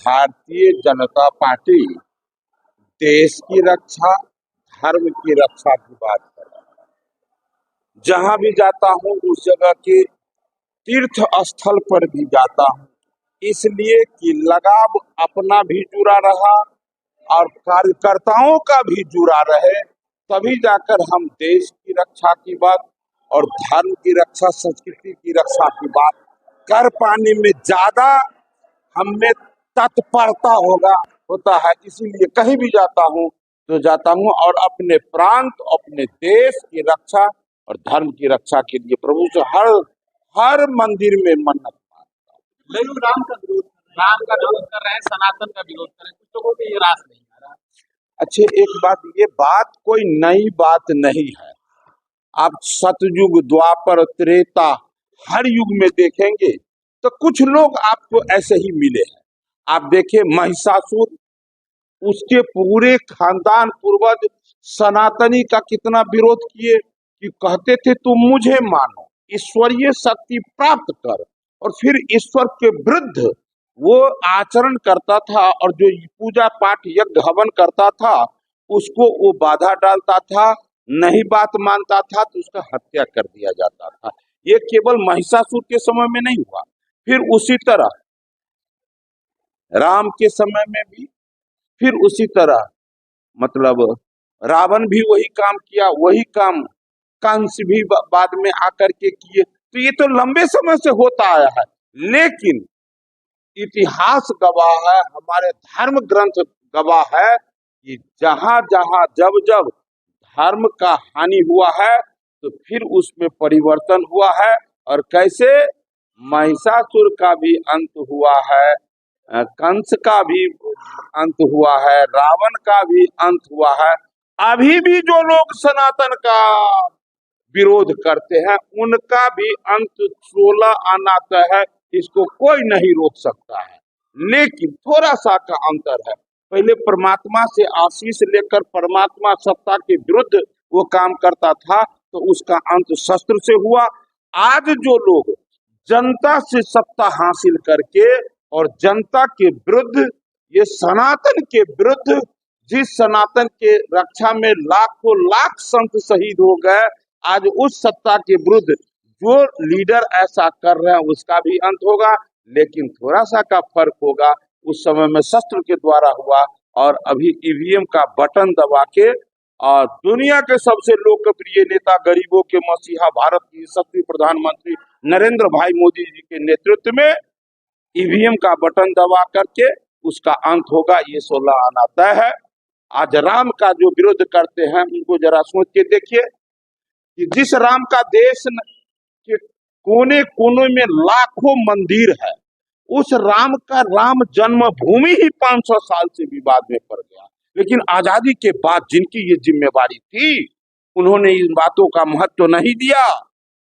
Bharatiya Janata party देश की रक्षा, धर्म की रक्षा की बात कर रहा है। जहां भी जाता हूं उस जगह के तीर्थ स्थल पर भी जाता हूं, इसलिए कि लगाव अपना भी जुड़ा रहा और कार्यकर्ताओं का भी जुड़ा रहे, तभी जाकर हम देश की रक्षा की बात और धर्म की रक्षा, संस्कृति की रक्षा की बात कर पाने में ज्यादा हमें तत्परता होता है। इसीलिए कहीं भी जाता हूँ तो जाता हूँ और अपने प्रांत, अपने देश की रक्षा और धर्म की रक्षा के लिए प्रभु से हर मंदिर में मन्नत मांगता हूँ। लेकिन राम का विरोध कर रहे हैं, सनातन का विरोध कर रहे हैं, कुछ लोगों को ये रास नहीं आ रहा। अच्छे, एक बात, ये बात कोई नई बात नहीं है। आप सतयुग, द्वापर, त्रेता हर युग में देखेंगे तो कुछ लोग आपको ऐसे ही मिले हैं। आप देखिए महिषासुर, उसके पूरे खानदान पूर्वज सनातनी का कितना विरोध किए कि कहते थे तुम मुझे मानो, ईश्वरीय शक्ति प्राप्त कर, और फिर ईश्वर के विरुद्ध वो आचरण करता था और जो पूजा पाठ यज्ञ हवन करता था उसको वो बाधा डालता था, नहीं बात मानता था तो उसका हत्या कर दिया जाता था। ये केवल महिषासुर के समय में नहीं हुआ, फिर उसी तरह राम के समय में भी, फिर उसी तरह मतलब रावण भी वही काम किया, वही काम कंस भी बाद में आकर के किए। तो ये तो लंबे समय से होता आया है, लेकिन इतिहास गवाह है, हमारे धर्म ग्रंथ गवाह है कि जहां जहां जब जब धर्म का हानि हुआ है तो फिर उसमें परिवर्तन हुआ है। और कैसे महिषासुर का भी अंत हुआ है, कंस का भी अंत हुआ है, रावण का भी अंत हुआ है। अभी भी जो लोग सनातन का विरोध करते हैं उनका भी अंत 16 आना तय है, इसको कोई नहीं रोक सकता है। लेकिन थोड़ा सा का अंतर है, पहले परमात्मा से आशीष लेकर परमात्मा सत्ता के विरुद्ध वो काम करता था तो उसका अंत शस्त्र से हुआ। आज जो लोग जनता से सत्ता हासिल करके और जनता के विरुद्ध, ये सनातन के विरुद्ध, जिस सनातन के रक्षा में लाखों लाख संत शहीद हो गए, आज उस सत्ता के विरुद्ध जो लीडर ऐसा कर रहे हैं उसका भी अंत होगा। लेकिन थोड़ा सा का फर्क होगा, उस समय में शस्त्र के द्वारा हुआ और अभी ईवीएम का बटन दबा के, और दुनिया के सबसे लोकप्रिय नेता, गरीबों के मसीहा, भारत के यशस्वी प्रधानमंत्री नरेंद्र भाई मोदी जी के नेतृत्व में ईवीएम का बटन दबा करके उसका अंत होगा। ये 16 आना तय है। आज राम का जो विरोध करते हैं उनको जरा सोच के देखिए कि जिस राम का देश के कोने कोने में लाखों मंदिर है, उस राम का राम जन्मभूमि ही 500 साल से विवाद में पड़ गया। लेकिन आजादी के बाद जिनकी ये जिम्मेवारी थी उन्होंने इन बातों का महत्व नहीं दिया,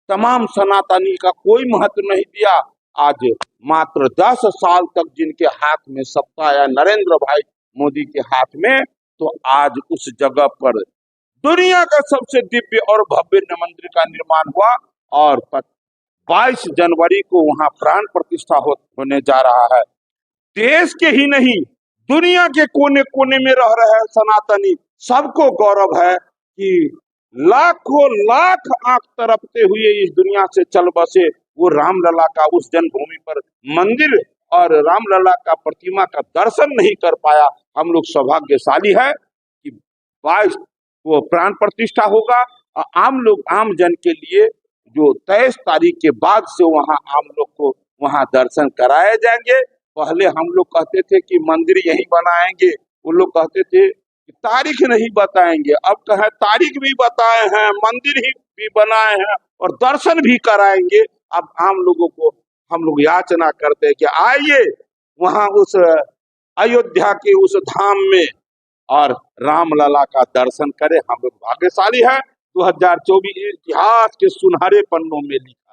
तमाम सनातनी का कोई महत्व नहीं दिया। आज मात्र 10 साल तक जिनके हाथ में सत्ता है, नरेंद्र भाई मोदी के हाथ में, तो आज उस जगह पर दुनिया का सबसे दिव्य और भव्य मंदिर का निर्माण हुआ और 22 जनवरी को वहां प्राण प्रतिष्ठा होने जा रहा है। देश के ही नहीं, दुनिया के कोने कोने में रह रहे सनातनी सबको गौरव है कि लाखों लाख आंख तरपते हुए इस दुनिया से चल बसे वो रामलला का उस जन्मभूमि पर मंदिर और रामलला का प्रतिमा का दर्शन नहीं कर पाया। हम लोग सौभाग्यशाली है कि 22 वो प्राण प्रतिष्ठा होगा और आम लोग, आम जन के लिए जो 23 तारीख के बाद से वहां आम लोग को वहां दर्शन कराए जाएंगे। पहले हम लोग कहते थे कि मंदिर यहीं बनाएंगे, वो लोग कहते थे कि तारीख नहीं बताएंगे, अब कहे तारीख भी बताए हैं, मंदिर ही भी बनाए हैं और दर्शन भी कराएंगे। अब आम लोगों को हम लोग याचना करते हैं कि आइए वहां उस अयोध्या के उस धाम में और रामलला का दर्शन करें। हम लोग भाग्यशाली है। 2024 इतिहास के सुनहरे पन्नों में लिखा